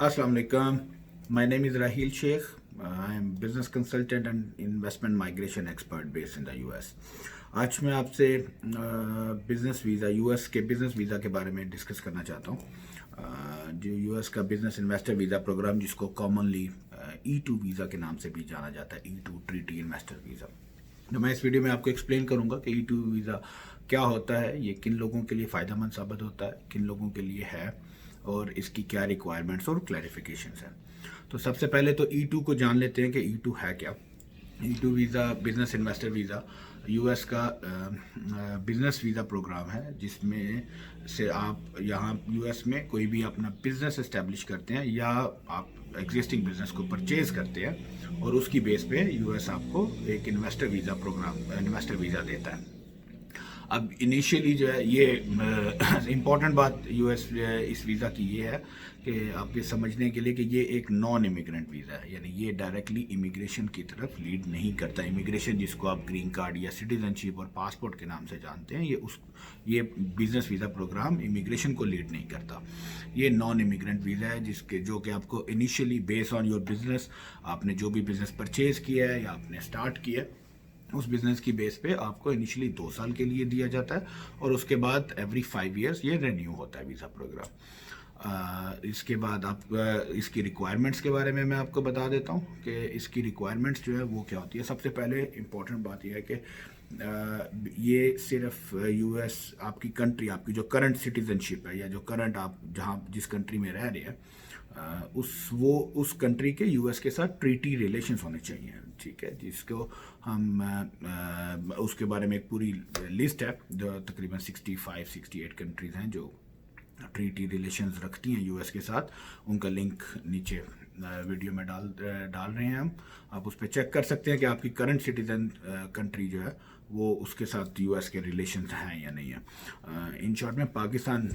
Assalamu alaikum. My name is Rahil Sheikh. I am business consultant and investment migration expert based in the US. आज मैं आपसे business visa US के business visa के बारे में discuss करना चाहता हूँ। जो यूएस का बिज़नेस इन्वेस्टर वीज़ा प्रोग्राम, जिसको कॉमनली E2 वीज़ा के नाम से भी जाना जाता है, E2 ट्रीटी इन्वेस्टर वीज़ा। तो मैं इस वीडियो में आपको एक्सप्लेन करूँगा कि E2 वीज़ा क्या होता है, ये किन लोगों के लिए फ़ायदेमंद साबित होता है, किन लोगों के लिए है, और इसकी क्या रिक्वायरमेंट्स और क्लैरिफिकेशंस हैं। तो सबसे पहले तो E2 को जान लेते हैं कि E2 है क्या। E2 visa business investor visa US का बिज़नेस वीज़ा प्रोग्राम है, जिसमें से आप यहाँ यूएस में कोई भी अपना बिज़नेस इस्टेब्लिश करते हैं या आप एग्जिस्टिंग बिज़नेस को परचेज़ करते हैं और उसकी बेस पे यूएस आपको एक investor visa programme investor visa देता है। अब इनिशियली जो है ये इम्पॉर्टेंट बात यूएस इस वीज़ा की ये है कि आप ये समझने के लिए कि ये एक नॉन इमिग्रेंट वीज़ा है, यानी ये डायरेक्टली इमिग्रेशन की तरफ लीड नहीं करता। इमिग्रेशन जिसको आप ग्रीन कार्ड या सिटीजनशिप और पासपोर्ट के नाम से जानते हैं, ये बिज़नेस वीज़ा प्रोग्राम इमिग्रेशन को लीड नहीं करता। ये नॉन इमिग्रेंट वीज़ा है जो कि आपको initially based on your business, आपने जो भी बिज़नेस परचेज़ किया है या आपने स्टार्ट किया है, उस बिज़नेस की बेस पे आपको इनिशियली 2 साल के लिए दिया जाता है और उसके बाद एवरी 5 ईयर्स ये रिन्यू होता है वीज़ा प्रोग्राम। इसके बाद आप इसकी रिक्वायरमेंट्स के बारे में मैं आपको बता देता हूँ कि इसकी रिक्वायरमेंट्स जो है वो क्या होती है। सबसे पहले इम्पॉर्टेंट बात यह है कि ये सिर्फ यूएस आपकी कंट्री, आपकी जो करंट सिटीजनशिप है या जो करंट आप जहाँ जिस कंट्री में रह रहे हैं, उस कंट्री के यूएस के साथ ट्रीटी रिलेशंस होने चाहिए, ठीक है, जिसको हम उसके बारे में एक पूरी लिस्ट है। जो तकरीबन 65-68 कंट्रीज़ हैं जो ट्रीटी रिलेशंस रखती हैं यूएस के साथ। उनका लिंक नीचे वीडियो में डाल रहे हैं हम, आप उस पर चेक कर सकते हैं कि आपकी करंट सिटीजन कंट्री जो है वो उसके साथ यूएस के रिलेशंस हैं या नहीं है। इन शॉर्ट में पाकिस्तान,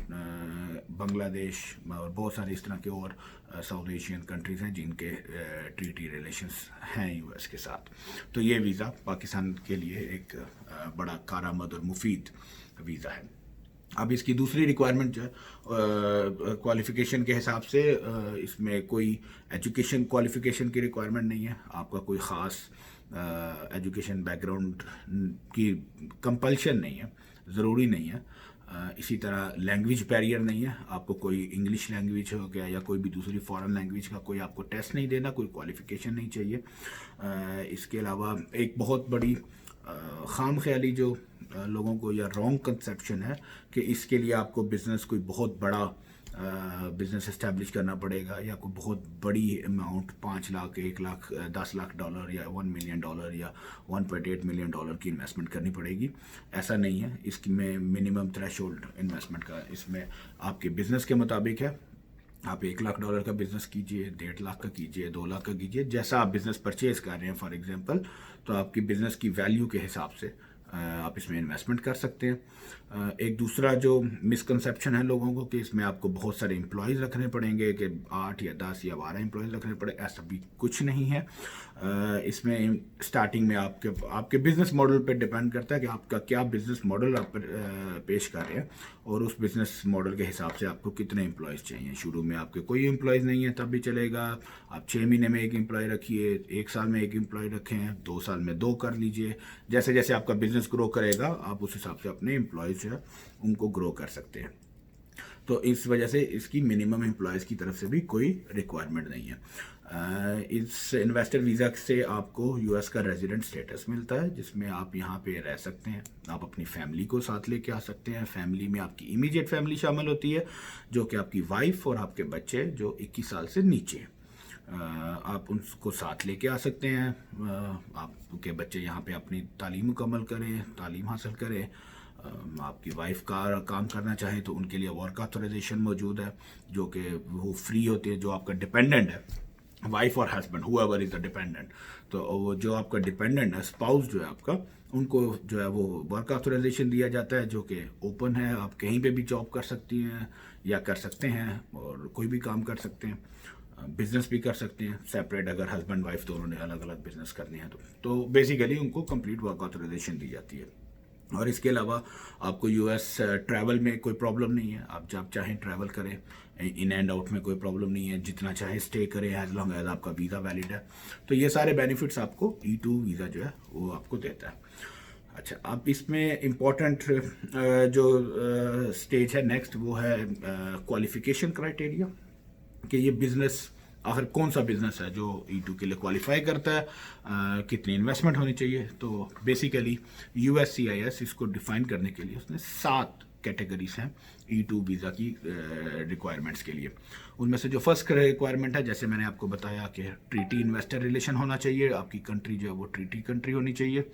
बांग्लादेश और बहुत सारे इस तरह के और साउथ एशियन कंट्रीज़ हैं जिनके ट्रीटी रिलेशंस हैं यूएस के साथ। तो ये वीज़ा पाकिस्तान के लिए एक बड़ा कारामद और मुफीद वीज़ा है। अब इसकी दूसरी रिक्वायरमेंट जो है क्वालिफ़िकेशन के हिसाब से, इसमें कोई एजुकेशन क्वालिफ़िकेशन की रिक्वायरमेंट नहीं है। आपका कोई ख़ास एजुकेशन बैकग्राउंड की कंपल्शन नहीं है, ज़रूरी नहीं है। इसी तरह लैंग्वेज बैरियर नहीं है, आपको कोई इंग्लिश लैंग्वेज हो गया या कोई भी दूसरी फॉरेन लैंग्वेज का कोई आपको टेस्ट नहीं देना, कोई क्वालिफ़िकेशन नहीं चाहिए। इसके अलावा एक बहुत बड़ी ख़ाम ख्याली जो लोगों को या रॉन्ग कंसेप्शन है कि इसके लिए आपको बिज़नेस कोई बहुत बड़ा बिज़नेस इस्टेब्लिश करना पड़ेगा या कोई बहुत बड़ी अमाउंट 5 लाख, 1 लाख, 10 लाख डॉलर या $1 मिलियन या $1.8 मिलियन की इन्वेस्टमेंट करनी पड़ेगी। ऐसा नहीं है। इसमें मिनिमम थ्रेशोल्ड इन्वेस्टमेंट का इसमें आपके बिज़नेस के मुताबिक है। आप $1 लाख का बिज़नेस कीजिए, 1.5 लाख का कीजिए, 2 लाख का कीजिए, जैसा आप बिज़नेस परचेज़ कर रहे हैं फॉर एग्जांपल, तो आपकी बिज़नेस की वैल्यू के हिसाब से आप इसमें इन्वेस्टमेंट कर सकते हैं। एक दूसरा जो मिसकंसेप्शन है लोगों को कि इसमें आपको बहुत सारे एम्प्लॉयज़ रखने पड़ेंगे, कि 8 या 10 या 12 एम्प्लॉयज़ रखने पड़े, ऐसा भी कुछ नहीं है। इसमें स्टार्टिंग में आपके बिज़नेस मॉडल पे डिपेंड करता है कि आपका क्या बिज़नेस मॉडल आप पेश कर रहे हैं और उस बिज़नेस मॉडल के हिसाब से आपको कितने एम्प्लॉयज़ चाहिए। शुरू में आपके कोई एम्प्लॉयज़ नहीं है तब भी चलेगा, आप 6 महीने में 1 एम्प्लॉय रखिए, 1 साल में 1 एम्प्लॉय रखें, 2 साल में 2 कर लीजिए। जैसे जैसे आपका बिज़नेस ग्रो करेगा आप उस हिसाब से अपने एम्प्लॉयज़ जो है उनको ग्रो कर सकते हैं। तो इस वजह से इसकी मिनिमम एम्प्लॉयज़ की तरफ से भी कोई रिक्वायरमेंट नहीं है। इस इन्वेस्टर वीज़ा से आपको यूएस का रेजिडेंट स्टेटस मिलता है, जिसमें आप यहाँ पे रह सकते हैं। आप अपनी फैमिली को साथ लेके आ सकते हैं। फैमिली में आपकी इमीडिएट फैमिली शामिल होती है, जो कि आपकी वाइफ और आपके बच्चे जो 21 साल से नीचे हैं। आप उनको साथ लेके आ सकते हैं। आपके बच्चे यहाँ पे अपनी तालीम मुकम्मल करें, तालीम हासिल करें। आपकी वाइफ का काम करना चाहे तो उनके लिए वर्क ऑथराइजेशन मौजूद है, जो कि वो फ्री होते हैं। जो आपका डिपेंडेंट है, वाइफ और husband, whoever is the dependent, तो वो जो आपका डिपेंडेंट है, स्पाउस जो है आपका, उनको जो है वो वर्क ऑथराइजेशन दिया जाता है, जो कि ओपन है। आप कहीं पे भी जॉब कर सकती हैं या कर सकते हैं और कोई भी काम कर सकते हैं, बिज़नेस भी कर सकते हैं सेपरेट, अगर हस्बैंड वाइफ दोनों ने अलग अलग बिज़नेस करने हैं तो बेसिकली उनको कंप्लीट वर्क ऑथराइजेशन दी जाती है। और इसके अलावा आपको यूएस ट्रैवल में कोई प्रॉब्लम नहीं है, आप जब चाहें ट्रैवल करें। इन एंड आउट में कोई प्रॉब्लम नहीं है, जितना चाहे स्टे करें एज लॉन्ग एज आपका वीज़ा वैलिड है। तो ये सारे बेनिफिट्स आपको E2 वीज़ा जो है वो आपको देता है। अच्छा, अब इसमें इम्पॉर्टेंट जो स्टेज है नेक्स्ट, वो है क्वालिफिकेशन क्राइटेरिया, कि ये बिज़नेस आखिर कौन सा बिज़नेस है जो E2 के लिए क्वालिफाई करता है, कितनी इन्वेस्टमेंट होनी चाहिए। तो बेसिकली USCIS इसको डिफ़ाइन करने के लिए उसने 7 कैटेगरीज हैं E2 वीज़ा की रिक्वायरमेंट्स के लिए। उनमें से जो फर्स्ट रिक्वायरमेंट है, जैसे मैंने आपको बताया कि ट्रीटी इन्वेस्टर रिलेशन होना चाहिए, आपकी कंट्री जो है वो ट्रीटी कंट्री होनी चाहिए।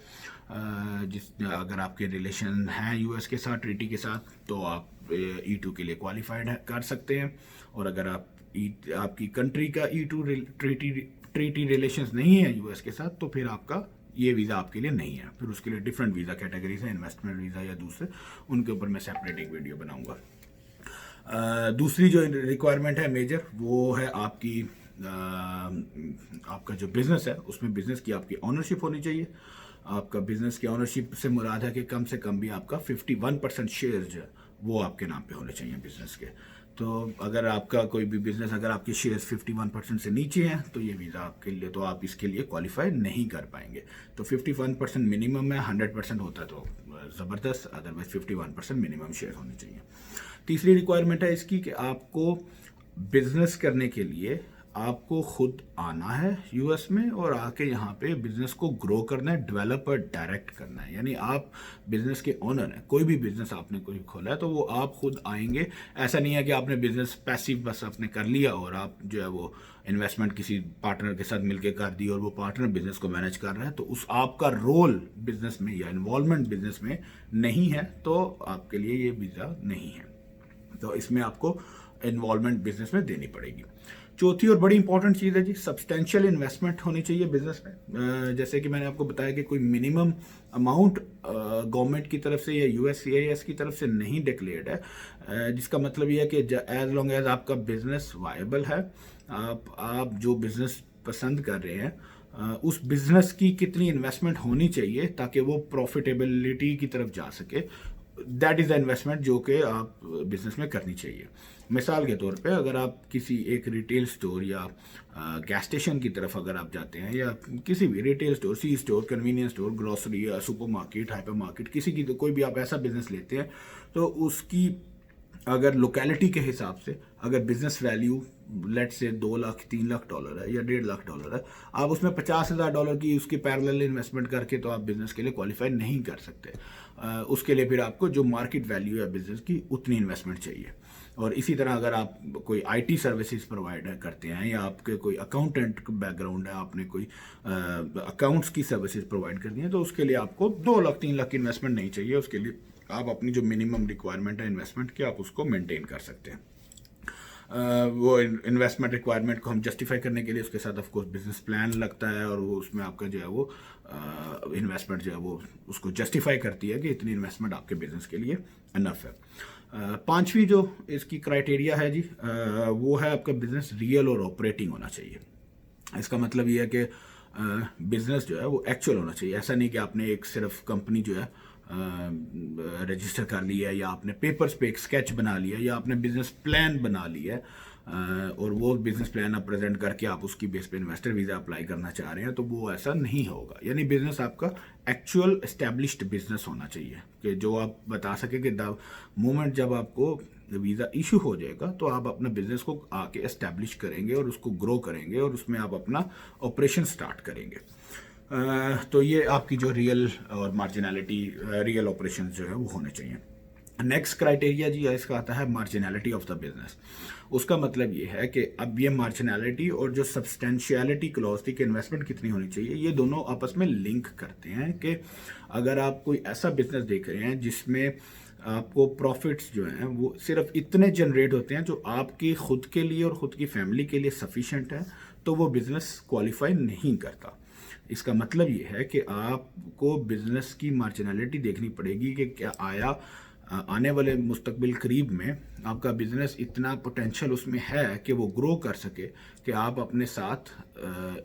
जिस अगर आपके रिलेशन हैं US के साथ, ट्रीटी के साथ, तो आप E2 के लिए क्वालिफाइड कर सकते हैं। और अगर आपकी कंट्री का E2 ट्रीटी रिलेशंस नहीं है US के साथ, तो फिर आपका ये वीज़ा आपके लिए नहीं है। फिर उसके लिए डिफरेंट वीज़ा कैटेगरीज हैं, इन्वेस्टमेंट वीज़ा या दूसरे, उनके ऊपर मैं सेपरेट एक वीडियो बनाऊंगा। दूसरी जो रिक्वायरमेंट है मेजर, वो है आपकी आपका जो बिज़नेस है उसमें बिज़नेस की आपकी ऑनरशिप होनी चाहिए। आपका बिज़नेस की ऑनरशिप से मुराद है कि कम से कम भी आपका 51% शेयर जो है वो आपके नाम पे होने चाहिए बिज़नेस के। तो अगर आपका कोई भी बिज़नेस, अगर आपके शेयर्स 51% से नीचे हैं, तो ये वीज़ा आपके लिए, तो आप इसके लिए क्वालिफाई नहीं कर पाएंगे। तो 51% मिनिमम है, 100% होता है तो ज़बरदस्त, अदरवाइज 51% मिनिमम शेयर होने चाहिए। तीसरी रिक्वायरमेंट है इसकी कि आपको बिज़नेस करने के लिए आपको खुद आना है US में और आके यहाँ पे बिज़नेस को ग्रो करना है, डेवलप और डायरेक्ट करना है। यानी आप बिज़नेस के ओनर हैं, कोई भी बिज़नेस आपने कोई खोला है तो वो आप खुद आएंगे। ऐसा नहीं है कि आपने बिज़नेस पैसिव बस आपने कर लिया और आप जो है वो इन्वेस्टमेंट किसी पार्टनर के साथ मिलकर कर दी और वो पार्टनर बिज़नेस को मैनेज कर रहा है, तो उस आपका रोल बिज़नेस में या इन्वॉल्वमेंट बिज़नेस में नहीं है, तो आपके लिए ये वीज़ा नहीं है। तो इसमें आपको इन्वॉल्वमेंट बिज़नेस में देनी पड़ेगी। चौथी और बड़ी इंपॉर्टेंट चीज़ है जी, सब्सटेंशियल इन्वेस्टमेंट होनी चाहिए बिजनेस में। जैसे कि मैंने आपको बताया कि कोई मिनिमम अमाउंट गवर्नमेंट की तरफ से या USCIS की तरफ से नहीं डिक्लेयर्ड है, जिसका मतलब ये है कि एज लॉन्ग एज आपका बिजनेस वायबल है, आप जो बिजनेस पसंद कर रहे हैं उस बिजनेस की कितनी इन्वेस्टमेंट होनी चाहिए ताकि वो प्रॉफिटेबिलिटी की तरफ जा सके, दैट इज़ द इन्वेस्टमेंट जो कि आप बिजनेस में करनी चाहिए। मिसाल के तौर पे अगर आप किसी एक रिटेल स्टोर या गैस स्टेशन की तरफ अगर आप जाते हैं, या किसी भी रिटेल स्टोर, सी स्टोर, कन्वीनियंस स्टोर, ग्रोसरी या सुपर मार्केट, हाइपर मार्केट, किसी की कोई भी आप ऐसा बिजनेस लेते हैं, तो उसकी अगर लोकेलिटी के हिसाब से अगर बिजनेस वैल्यू लेट से 2 लाख, 3 लाख डॉलर है या 1.5 लाख डॉलर है, आप उसमें $50,000 की उसकी पैरेलल इन्वेस्टमेंट करके तो आप बिजनेस के लिए क्वालिफाई नहीं कर सकते। उसके लिए फिर आपको जो मार्केट वैल्यू है बिजनेस की उतनी इन्वेस्टमेंट चाहिए। और इसी तरह अगर आप कोई IT सर्विसेज प्रोवाइड करते हैं या आपके कोई अकाउंटेंट बैकग्राउंड है, आपने कोई अकाउंट्स की सर्विसेज प्रोवाइड करनी है, तो उसके लिए आपको 2 लाख 3 लाख की इन्वेस्टमेंट नहीं चाहिए। उसके लिए आप अपनी जो मिनिमम रिक्वायरमेंट है इन्वेस्टमेंट की, आप उसको मेंटेन कर सकते हैं। वो इन्वेस्टमेंट रिक्वायरमेंट को हम जस्टिफाई करने के लिए उसके साथ ऑफ कोर्स बिजनेस प्लान लगता है, और वो उसमें आपका जो है वो इन्वेस्टमेंट जो है वो उसको जस्टिफाई करती है कि इतनी इन्वेस्टमेंट आपके बिजनेस के लिए इनफ है। पांचवी जो इसकी क्राइटेरिया है जी, वो है आपका बिजनेस रियल और ऑपरेटिंग होना चाहिए। इसका मतलब ये है कि बिजनेस जो है वो एक्चुअल होना चाहिए। ऐसा नहीं कि आपने एक सिर्फ कंपनी जो है रजिस्टर कर लिया है, या आपने पेपर्स पे एक स्केच बना लिया, या आपने बिजनेस प्लान बना लिया है और वो बिजनेस प्लान आप प्रेजेंट करके आप उसकी बेस पे इन्वेस्टर वीज़ा अप्लाई करना चाह रहे हैं, तो वो ऐसा नहीं होगा। यानी बिजनेस आपका एक्चुअल एस्टेब्लिश्ड बिजनेस होना चाहिए, कि जो आप बता सके कि द मोमेंट जब आपको वीज़ा इशू हो जाएगा तो आप अपना बिजनेस को आके एस्टेब्लिश करेंगे और उसको ग्रो करेंगे और उसमें आप अपना ऑपरेशन स्टार्ट करेंगे। तो ये आपकी जो रियल और मार्जिनलिटी, रियल ऑपरेशन जो है वो होने चाहिए। नेक्स्ट क्राइटेरिया जी इसका आता है मार्जिनलिटी ऑफ द बिजनेस। उसका मतलब ये है कि अब ये मार्जिनलिटी और जो सब्सटेंशियलिटी क्लॉज थी कि इन्वेस्टमेंट कितनी होनी चाहिए, ये दोनों आपस में लिंक करते हैं कि अगर आप कोई ऐसा बिजनेस देख रहे हैं जिसमें आपको प्रॉफिट्स जो हैं वो सिर्फ इतने जनरेट होते हैं जो आपकी खुद के लिए और ख़ुद की फैमिली के लिए सफिशेंट है, तो वो बिज़नेस क्वालिफाई नहीं करता। इसका मतलब ये है कि आपको बिजनेस की मार्जिनलिटी देखनी पड़ेगी कि क्या आया आने वाले मुस्तकबिल करीब में आपका बिज़नेस इतना पोटेंशियल उसमें है कि वो ग्रो कर सके कि आप अपने साथ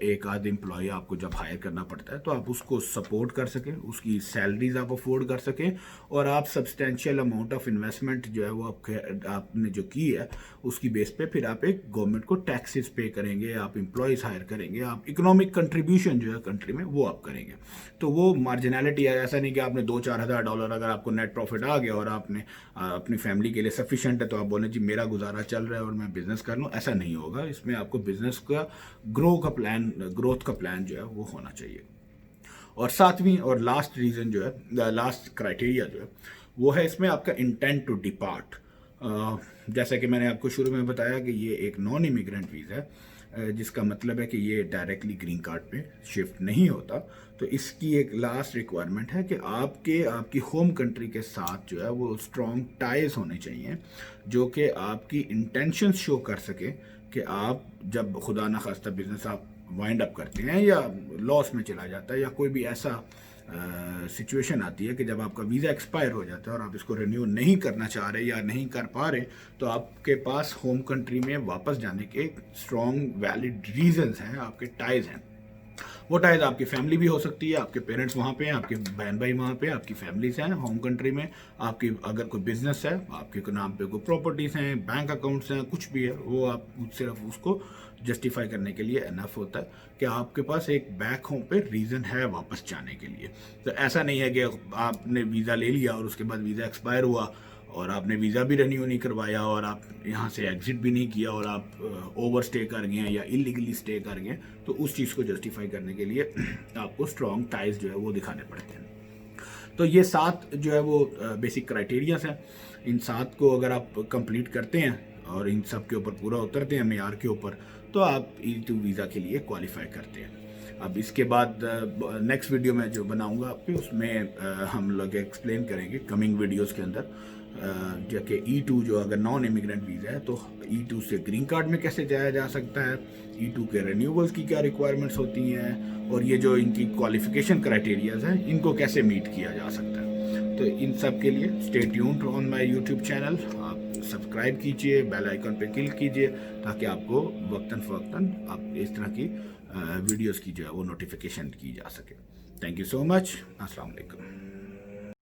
एक आध एम्प्लॉय आपको जब हायर करना पड़ता है तो आप उसको सपोर्ट कर सकें, उसकी सैलरीज आप अफोर्ड कर सकें, और आप सब्सटेंशियल अमाउंट ऑफ इन्वेस्टमेंट जो है वो आपने जो की है उसकी बेस पे फिर आप एक गवर्नमेंट को टैक्सेस पे करेंगे, आप एम्प्लॉयज़ हायर करेंगे, आप इकोनॉमिक कंट्रीब्यूशन जो है कंट्री में वो आप करेंगे। तो वो मार्जिनलिटी है, ऐसा नहीं कि आपने $2-4 अगर आपको नेट प्रॉफिट आ गया और आपने अपनी फैमिली के लिए सफिशेंट है तो आप बोले जी मेरा गुजारा चल रहा है और मैं बिज़नेस कर लूँ, ऐसा नहीं होगा। इसमें आपको बिज़नेस का ग्रोथ का प्लान जो है वो होना चाहिए। और सातवीं और लास्ट रीज़न जो है, लास्ट क्राइटेरिया जो है वो है इसमें आपका इंटेंट टू डिपार्ट। जैसा कि मैंने आपको शुरू में बताया कि ये एक नॉन इमिग्रेंट वीज़ा है, जिसका मतलब है कि ये डायरेक्टली ग्रीन कार्ड पे शिफ्ट नहीं होता। तो इसकी एक लास्ट रिक्वायरमेंट है कि आपकी होम कंट्री के साथ जो है वो स्ट्रॉन्ग टाइज होने चाहिए, जो कि आपकी इंटेंशन शो कर सके कि आप जब खुदा न खास्ता बिजनेस आप वाइंड अप करते हैं या लॉस में चला जाता है या कोई भी ऐसा सिचुएशन आती है कि जब आपका वीज़ा एक्सपायर हो जाता है और आप इसको रिन्यू नहीं करना चाह रहे या नहीं कर पा रहे, तो आपके पास होम कंट्री में वापस जाने के स्ट्रॉन्ग वैलिड रीजंस हैं, आपके टाइज हैं। वो टाइज आपकी फैमिली भी हो सकती है, आपके पेरेंट्स वहाँ पे हैं, आपके बहन भाई वहाँ पे, आपकी फैमिलीज हैं होम कंट्री में, आपकी अगर कोई बिजनेस है, आपके नाम पे कोई प्रॉपर्टीज़ हैं, बैंक अकाउंट्स हैं, कुछ भी है, वो आप सिर्फ उसको जस्टिफाई करने के लिए इनफ होता है कि आपके पास एक बैक होम पे रीज़न है वापस जाने के लिए। तो ऐसा नहीं है कि आपने वीज़ा ले लिया और उसके बाद वीज़ा एक्सपायर हुआ और आपने वीज़ा भी रिन्यू नहीं करवाया और आप यहाँ से एग्जिट भी नहीं किया और आप ओवर स्टे कर गए या इलीगली स्टे कर गए, तो उस चीज़ को जस्टिफाई करने के लिए आपको स्ट्रॉन्ग टाइज जो है वो दिखाने पड़ते हैं। तो ये 7 जो है वो बेसिक क्राइटेरियाज हैं। इन 7 को अगर आप कंप्लीट करते हैं और इन सब के ऊपर पूरा उतरते हैं मेयार के ऊपर, तो आप E2 वीज़ा के लिए क्वालिफाई करते हैं। अब इसके बाद नेक्स्ट वीडियो में जो बनाऊंगा आप पे उसमें हम लोग एक्सप्लेन करेंगे कमिंग वीडियोस के अंदर जो कि E2 जो अगर नॉन इमिग्रेंट वीज़ा है तो E2 से ग्रीन कार्ड में कैसे जाया जा सकता है, E2 के रिन्यूअल्स की क्या रिक्वायरमेंट्स होती हैं, और ये जो इनकी क्वालिफिकेशन क्राइटेरियाज हैं इनको कैसे मीट किया जा सकता है। तो इन सब के लिए stay tuned on my YouTube channel, आप सब्सक्राइब कीजिए, बेल आइकन पे क्लिक कीजिए ताकि आपको वक्तन फ़वक्तन आप इस तरह की वीडियोस की जो है वो नोटिफिकेशन की जा सके। Thank you so much. अस्सलाम वालेकुम।